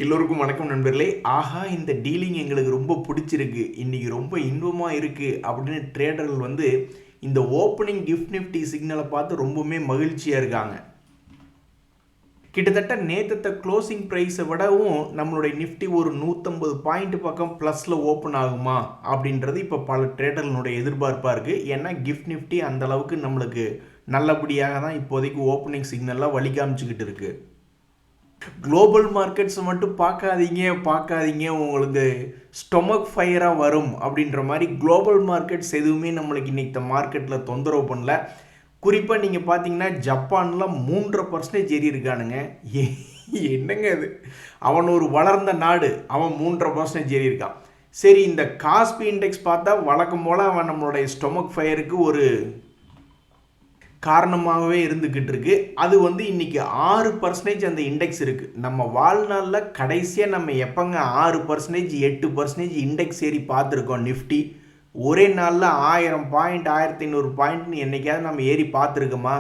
எல்லோருக்கும் வணக்கம் நண்பர்களே. ஆஹா, இந்த டீலிங் எங்களுக்கு ரொம்ப பிடிச்சிருக்கு, இன்னைக்கு ரொம்ப இன்பமாக இருக்குது அப்படின்னு ட்ரேடர்கள் இந்த ஓப்பனிங் கிஃப்ட் நிஃப்டி சிக்னலை பார்த்து ரொம்பவுமே மகிழ்ச்சியாக இருக்காங்க. கிட்டத்தட்ட நேற்றத்தை க்ளோசிங் ப்ரைஸை விடவும் நம்மளுடைய நிஃப்டி ஒரு 150 பாயிண்ட் பக்கம் ப்ளஸில் ஓப்பன் ஆகுமா அப்படின்றது இப்போ பல ட்ரேடர்களுடைய எதிர்பார்ப்பாக இருக்குது. ஏன்னா கிஃப்ட் நிஃப்டி அந்தளவுக்கு நம்மளுக்கு நல்லபடியாக தான் இப்போதைக்கு ஓப்பனிங் சிக்னல்லாம் வழி காமிச்சிக்கிட்டு இருக்குது. குளோபல் மார்க்கெட்ஸை மட்டும் பார்க்காதீங்க உங்களுக்கு ஸ்டொமக் ஃபயராக வரும் அப்படின்ற மாதிரி குளோபல் மார்க்கெட்ஸ் எதுவுமே நம்மளுக்கு இன்றைக்கி மார்க்கெட்டில் தொந்தரவு பண்ணல. குறிப்பாக நீங்கள் பார்த்தீங்கன்னா ஜப்பானில் 3.5% ஏறி இருக்கானுங்க. என்னங்க அது, அவன் ஒரு வளர்ந்த நாடு, அவன் 3.5% ஏறி இருக்கான். சரி, இந்த காஸ்பி இண்டெக்ஸ் பார்த்தா வழக்கம் போல் அவன் நம்மளுடைய ஸ்டொமக் ஃபயருக்கு ஒரு காரணமாகவே இருந்துக்கிட்டு இருக்கு. அது இன்னைக்கு 6% அந்த இண்டெக்ஸ் இருக்குது. நம்ம வாழ்நாளில் கடைசியாக நம்ம எப்போங்க 6%, 8% இண்டெக்ஸ் ஏறி பார்த்துருக்கோம். நிஃப்டி ஒரே நாளில் 1000 பாயிண்ட் 1500 பாயிண்ட்னு என்றைக்காவது நம்ம ஏறி பார்த்துருக்கோமா?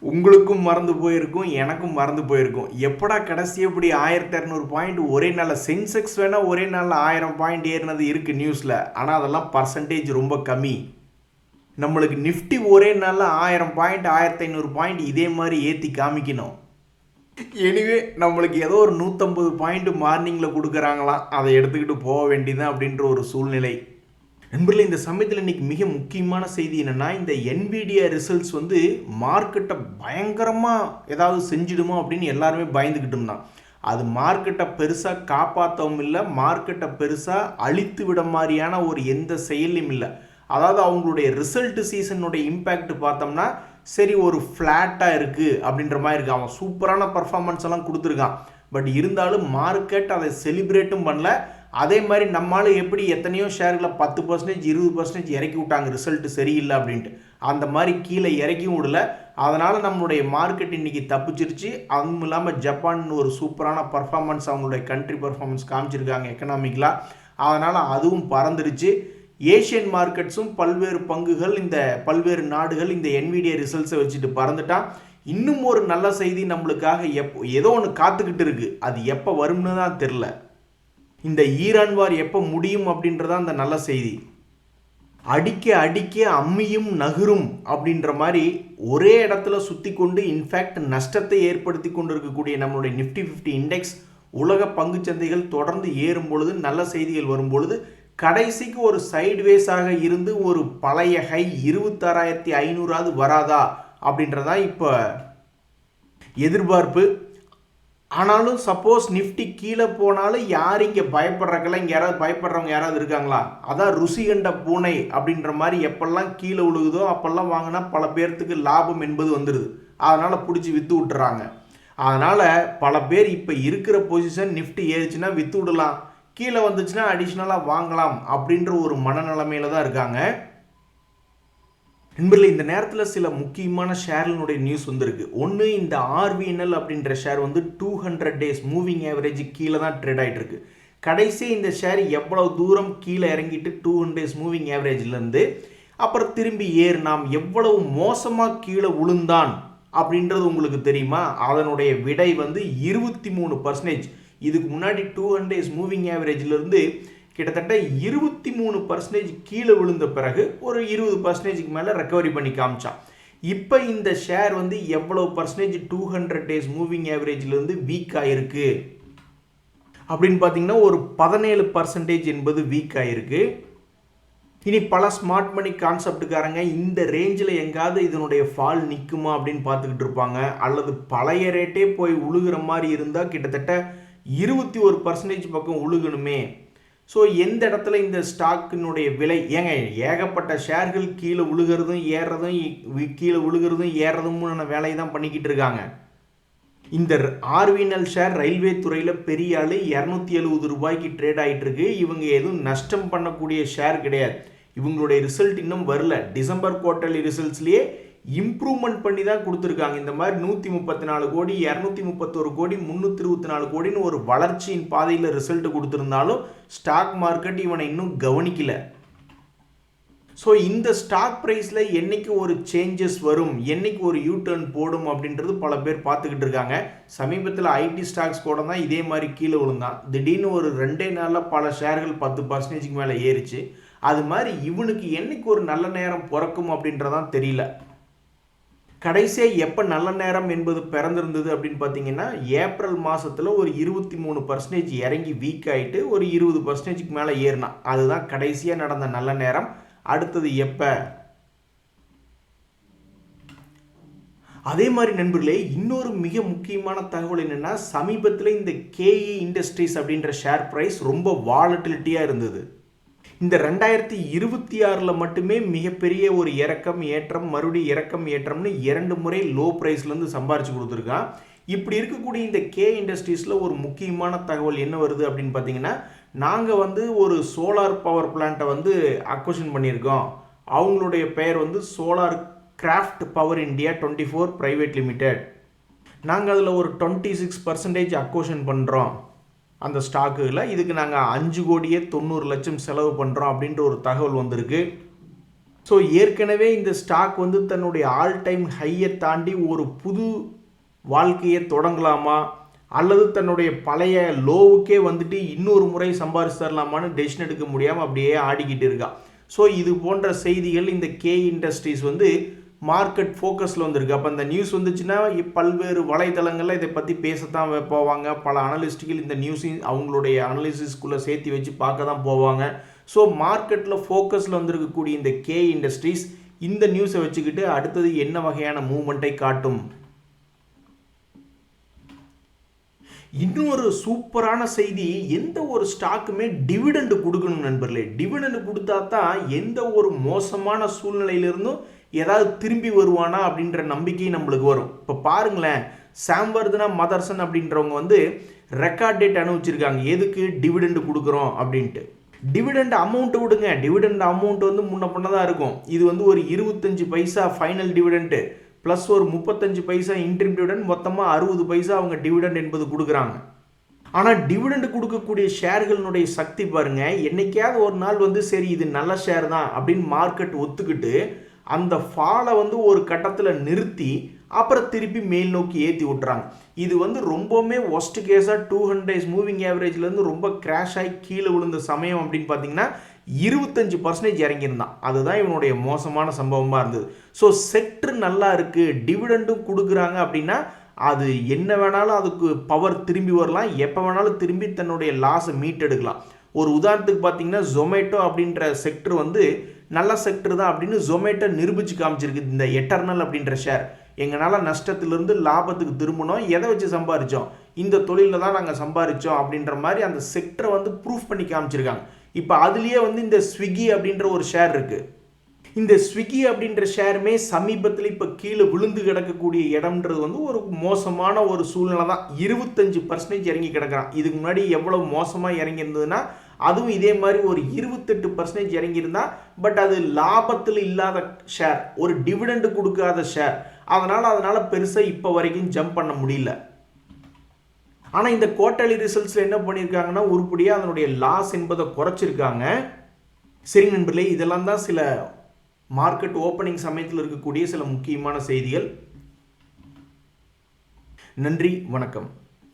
உங்களுக்கும் மறந்து போயிருக்கும், எனக்கும் மறந்து போயிருக்கும். எப்படா கடைசி எப்படி 1200 பாயிண்ட் ஒரே நாளில், சென்செக்ஸ் வேணால் ஒரே நாளில் 1000 பாயிண்ட் ஏறினது இருக்குது நியூஸில். ஆனால் அதெல்லாம் பர்சன்டேஜ் ரொம்ப கம்மி. நம்மளுக்கு நிஃப்டி ஒரே நாளில் 1000 பாயிண்ட் 1500 பாயிண்ட் இதே மாதிரி ஏற்றி காமிக்கணும். எனிவே நம்மளுக்கு ஏதோ ஒரு 150 பாயிண்ட் மார்னிங்கில் கொடுக்குறாங்களாம், அதை எடுத்துக்கிட்டு போக வேண்டியதான் அப்படின்ற ஒரு சூழ்நிலை. நண்பர்களே, இந்த சமயத்தில் இன்றைக்கி மிக முக்கியமான செய்தி என்னென்னா, இந்த NVIDIA ரிசல்ட்ஸ் மார்க்கெட்டை பயங்கரமாக ஏதாவது செஞ்சிடுமோ அப்படின்னு எல்லாருமே பயந்துக்கிட்டு இருந்தான். அது மார்க்கெட்டை பெருசாக காப்பாற்றவும் இல்லை, மார்க்கெட்டை பெருசாக அழித்து விட மாதிரியான ஒரு எந்த செயலும் இல்லை. அதாவது அவங்களுடைய ரிசல்ட் சீசனுடைய இம்பேக்ட் பார்த்தோம்னா சரி ஒரு ஃப்ளாட்டாக இருக்குது அப்படின்ற மாதிரி இருக்குது. அவன் சூப்பரான பர்ஃபார்மன்ஸ் எல்லாம் கொடுத்துருக்கான். பட் இருந்தாலும் மார்க்கெட் அதை செலிப்ரேட்டும் பண்ணல. அதே மாதிரி நம்மளால் எப்படி எத்தனையோ ஷேர்களை 10% 20% இறக்கி விட்டாங்க ரிசல்ட் சரியில்லை அப்படின்ட்டு, அந்த மாதிரி கீழே இறக்கியும் விடல. அதனால் நம்மளுடைய மார்க்கெட் இன்றைக்கி தப்பிச்சிருச்சு. அதுவும் இல்லாமல் ஜப்பான் ஒரு சூப்பரான பர்ஃபார்மன்ஸ் அவங்களுடைய கண்ட்ரி பர்ஃபார்மன்ஸ் காமிச்சிருக்காங்க எக்கனாமிக்கலாக. அதனால் அதுவும் பறந்துருச்சு. ஏஷியன் மார்க்கெட்ஸும் பல்வேறு பங்குகள், இந்த பல்வேறு நாடுகள் இந்த NVIDIA ரிசல்ட்ஸை வச்சுட்டு பறந்துட்டான். இன்னும் ஒரு நல்ல செய்தி நம்மளுக்காக ஏதோ ஒன்று காத்துக்கிட்டு இருக்கு. அது எப்போ வரும்னு தான் தெரில. இந்த ஈரான் வார் எப்போ முடியும் அப்படின்றதான் அந்த நல்ல செய்தி. அடிக்க அடிக்க அம்மியும் நகரும் அப்படின்ற மாதிரி ஒரே இடத்துல சுற்றி கொண்டு இன்ஃபேக்ட் நஷ்டத்தை ஏற்படுத்தி கொண்டு இருக்கக்கூடிய நம்மளுடைய நிஃப்டி 50 இண்டெக்ஸ் உலக பங்குச்சந்தைகள் தொடர்ந்து ஏறும் பொழுது, நல்ல செய்திகள் வரும் பொழுது கடைசிக்கு ஒரு சைட்வேஸாக இருந்து ஒரு பழைய ஹை 26,500 வராதா அப்படின்றதா இப்போ எதிர்பார்ப்பு. ஆனாலும் சப்போஸ் நிஃப்டி கீழே போனாலும் யார் இங்கே பயப்படுறாங்களா? இங்கே யாராவது பயப்படுறவங்க யாராவது இருக்காங்களா? அதான் ருசி கண்ட பூனை அப்படின்ற மாதிரி எப்பெல்லாம் கீழே விழுகுதோ அப்பெல்லாம் வாங்கினா பல பேர்த்துக்கு லாபம் என்பது வந்துடுது. அதனால் பிடிச்சி விற்று விட்டுறாங்க. அதனால் பல பேர் இப்போ இருக்கிற பொசிஷன் நிஃப்டி ஏறிச்சுன்னா விற்று விடலாம், கீழே வந்துச்சுன்னா அடிஷ்னலாக வாங்கலாம் அப்படின்ற ஒரு மனநிலைமையில தான் இருக்காங்க. நண்பர்களே, இந்த நேரத்தில் சில முக்கியமான ஷேர்னுடைய நியூஸ் வந்திருக்கு. ஒன்று, இந்த RVNL அப்படின்ற ஷேர் 200 டேஸ் மூவிங் ஆவரேஜ் கீழே தான் ட்ரேட் ஆகிட்டு இருக்கு. கடைசி இந்த ஷேர் எவ்வளவு தூரம் கீழே இறங்கிட்டு 200 டேஸ் மூவிங் ஆவரேஜ்லேருந்து அப்புறம் திரும்பி நாம் எவ்வளவு மோசமாக கீழே விழுந்தான் அப்படின்றது உங்களுக்கு தெரியுமா? அதனுடைய விடை 23%. இதுக்கு முன்னாடி 200 டேஸ் மூவிங் ஆவரேஜிலிருந்து கிட்டத்தட்ட 23% கீழே விழுந்த பிறகு ஒரு 20%க்கு மேலே ரெக்கவரி பண்ணி காமிச்சான். இப்போ இந்த ஷேர் எவ்வளோ பர்சன்டேஜ் 200 டேஸ் மூவிங் ஆவரேஜிலிருந்து வீக் ஆகிருக்கு அப்படின்னு பார்த்தீங்கன்னா ஒரு 17% என்பது வீக் ஆகிருக்கு. இனி பல ஸ்மார்ட் மணி கான்செப்டுக்காரங்க இந்த ரேஞ்சில் எங்காவது இதனுடைய ஃபால் நிற்குமா அப்படின்னு பார்த்துக்கிட்டு இருப்பாங்க. அல்லது பழைய ரேட்டே போய் உழுகிற மாதிரி இருந்தால் கிட்டத்தட்ட 21% பக்கம் உழுகணுமே. ஸோ எந்த இடத்துல இந்த ஸ்டாக்கினுடைய விலை ஏகப்பட்ட ஷேர்கள் கீழே விழுகிறதும் ஏறுறதும் கீழே விழுகிறதும் ஏறுறதும் வேலையை தான் பண்ணிக்கிட்டு இருக்காங்க. இந்த RVNL ஷேர் ரயில்வே துறையில் பெரிய ஆள் 270 ரூபாய்க்கு ட்ரேட் ஆகிட்டு இருக்கு. இவங்க எதுவும் நஷ்டம் பண்ணக்கூடிய ஷேர் கிடையாது. இவங்களுடைய ரிசல்ட் இன்னும் வரல. டிசம்பர் குவார்ட்டர்லி ரிசல்ட்ஸ்லேயே இம்ப்ரூவ்மெண்ட் பண்ணி தான் கொடுத்துருக்காங்க. இந்த மாதிரி 134 கோடி 231 கோடி 324 கோடின்னு ஒரு வளர்ச்சியின் பாதையில் ரிசல்ட் கொடுத்துருந்தாலும் ஸ்டாக் மார்க்கெட் இவனை இன்னும் கவனிக்கல. ஸோ இந்த ஸ்டாக் ப்ரைஸில் என்னைக்கு ஒரு சேஞ்சஸ் வரும், என்னைக்கு ஒரு யூ டர்ன் போடும் அப்படின்றது பல பேர் பார்த்துக்கிட்டு இருக்காங்க. சமீபத்தில் ஐடி ஸ்டாக்ஸ் கூட தான் இதே மாதிரி கீழே விழுந்தான். திடீர்னு ஒரு 2 நாளில் பல ஷேர்கள் 10% மேலே ஏறிச்சு. அது மாதிரி இவனுக்கு என்னைக்கு ஒரு நல்ல நேரம் பிறக்கும் அப்படின்றதான் தெரியல. கடைசியாக எப்போ நல்ல நேரம் என்பது பிறந்திருந்தது அப்படின்னு பார்த்தீங்கன்னா, ஏப்ரல் மாதத்தில் ஒரு 23% இறங்கி வீக் ஆகிட்டு ஒரு 20%க்கு மேலே ஏறினான். அதுதான் கடைசியாக நடந்த நல்ல நேரம். அடுத்தது எப்போ? அதே மாதிரி நண்பர்களே, இன்னொரு மிக முக்கியமான தகவல் என்னென்னா, சமீபத்தில் இந்த கேஇ இண்டஸ்ட்ரீஸ் அப்படின்ற ஷேர் ப்ரைஸ் ரொம்ப வாலட்டிலிட்டியாக இருந்தது. இந்த 2026 மட்டுமே மிகப்பெரிய ஒரு இறக்கம் ஏற்றம் மறுபடியும் இறக்கம் ஏற்றம்னு 2 முறை லோ ப்ரைஸ்லேருந்து சம்பாரிச்சு கொடுத்துருக்கான். இப்படி இருக்கக்கூடிய இந்த கே இண்டஸ்ட்ரீஸில் ஒரு முக்கியமான தகவல் என்ன வருது அப்படின்னு பார்த்தீங்கன்னா, நாங்கள் ஒரு சோலார் பவர் பிளான்ட்டை அக்வசிஷன் பண்ணியிருக்கோம். அவங்களுடைய பெயர் solar craft power India 24 private limited. நாங்கள் அதில் ஒரு 26% அக்வசிஷன் பண்ணுறோம் அந்த ஸ்டாக்குகளில். இதுக்கு நாங்கள் 5,90,00,000 செலவு பண்ணுறோம் அப்படின்ற ஒரு தகவல் வந்திருக்கு. ஸோ ஏற்கனவே இந்த ஸ்டாக் தன்னுடைய ஆல் டைம் ஹையை தாண்டி ஒரு புது வாழ்க்கையை தொடங்கலாமா அல்லது தன்னுடைய பழைய லோவுக்கே இன்னொரு முறை சம்பாரிச்சு தரலாமான்னு டெசிஷன் எடுக்க முடியாமல் அப்படியே ஆடிக்கிட்டு இருக்கா. ஸோ இது போன்ற செய்திகள் இந்த கே இண்டஸ்ட்ரீஸ் மார்க்கெட் ஃபோக்கஸில் வந்திருக்கு. அப்போ அந்த நியூஸ் வந்துச்சுன்னா பல்வேறு வலைதளங்களில் இதை பற்றி பேசத்தான் போவாங்க. பல அனலிஸ்ட்டுகள் இந்த நியூஸையும் அவங்களுடைய அனலிசிஸ்குள்ளே சேர்த்து வச்சு பார்க்க தான் போவாங்க. ஸோ மார்க்கெட்டில் ஃபோக்கஸில் வந்திருக்கக்கூடிய இந்த கே இண்டஸ்ட்ரீஸ் இந்த நியூஸை வச்சுக்கிட்டு அடுத்தது என்ன வகையான மூவ்மெண்ட்டை காட்டும். இன்னொரு சூப்பரான செய்தி, எந்த ஒரு ஸ்டாக்குமே டிவிடெண்ட் கொடுக்கணும் நண்பர்களே. டிவிடெண்ட் கொடுத்தா தான் எந்த ஒரு மோசமான சூழ்நிலையிலிருந்தும் ஏதாவது திரும்பி வருவானா அப்படின்ற நம்பிக்கை நம்மளுக்கு வரும். இப்போ பாருங்களேன், சாம்வர்தனா மதர்சன் அப்படின்றவங்க ரெக்கார்ட் டேட் அனுப்பிச்சிருக்காங்க. எதுக்கு? டிவிடெண்ட் கொடுக்குறோம் அப்படின்ட்டு. டிவிடெண்ட் அமௌண்ட்டை விடுங்க, டிவிடெண்ட் அமௌண்ட் முன்ன பண்ணதான் இருக்கும். இது ஒரு 25 பைசா ஃபைனல் டிவிடெண்ட்டு ப்ளஸ் ஒரு 35 பைசா இன்ட்ரிம் டிவிடெண்ட், மொத்தமாக 60 பைசா அவங்க டிவிடெண்ட் என்பது கொடுக்குறாங்க. ஆனால் டிவிடெண்ட் கொடுக்கக்கூடிய ஷேர்களுடைய சக்தி பாருங்கள். என்னைக்காவது ஒரு நாள் சரி இது நல்ல ஷேர் தான் அப்படின்னு மார்க்கெட் ஒத்துக்கிட்டு அந்த ஃபாலை ஒரு கட்டத்தில் நிறுத்தி அப்புறம் திருப்பி மேல் நோக்கி ஏற்றி விட்டுறாங்க. இது ரொம்பவுமே ஒஸ்ட் கேஸாக 200 days மூவிங் ஆவரேஜ்லேருந்து ரொம்ப கிராஷ் ஆகி கீழே விழுந்த சமயம் அப்படின்னு பார்த்தீங்கன்னா 25% இறங்கியிருந்தான். அதுதான் இவனுடைய மோசமான சம்பவமாக இருந்தது. ஸோ செக்டர் நல்லா இருக்குது, டிவிடெண்டும் கொடுக்குறாங்க அப்படின்னா அது என்ன வேணாலும் அதுக்கு பவர் திரும்பி வரலாம், எப்போ வேணாலும் திரும்பி தன்னுடைய லாஸை மீட்டெடுக்கலாம். ஒரு உதாரணத்துக்கு பார்த்தீங்கன்னா ஜொமேட்டோ அப்படின்ற செக்டர் நல்ல செக்டர் தான் அப்படின்னு ஜொமேட்டோ நிரூபித்து காமிச்சிருக்கு. இந்த எட்டர்னல் அப்படின்ற ஷேர் எங்களால் நஷ்டத்திலிருந்து லாபத்துக்கு திரும்பணும், எதை வச்சு சம்பாதிச்சோம், இந்த தொழிலில் தான் நாங்கள் சம்பாதிச்சோம் அப்படின்ற மாதிரி அந்த செக்டரை ப்ரூஃப் பண்ணி காமிச்சிருக்காங்க. இப்போ அதுலேயே இந்த ஸ்விக்கி அப்படின்ற ஒரு ஷேர் இருக்குது. இந்த ஸ்விக்கி அப்படின்ற ஷேருமே சமீபத்தில் இப்போ கீழே விழுந்து கிடக்கக்கூடிய இடம்ன்றது ஒரு மோசமான ஒரு சூழ்நிலை தான். 25% இறங்கி கிடக்கிறான். இதுக்கு முன்னாடி எவ்வளோ மோசமாக இறங்கியிருந்ததுன்னா அதுவும் இதே மாதிரி ஒரு 28% இறங்கியிருந்தா. பட் அது லாபத்தில் இல்லாத ஷேர், ஒரு டிவிடெண்ட் கொடுக்காத ஷேர். அதனால் பெருசாக இப்போ வரைக்கும் ஜம்ப் பண்ண முடியல. ஆனால் இந்த குவார்ட்டர்லி ரிசல்ட்ஸில் என்ன பண்ணியிருக்காங்கன்னா உருப்படியாக அதனுடைய லாஸ் என்பதை குறைச்சிருக்காங்க. சரி நண்பர்களே, இதெல்லாம் தான் சில மார்க்கெட் ஓப்பனிங் சமயத்தில் இருக்கக்கூடிய சில முக்கியமான செய்திகள். நன்றி, வணக்கம்.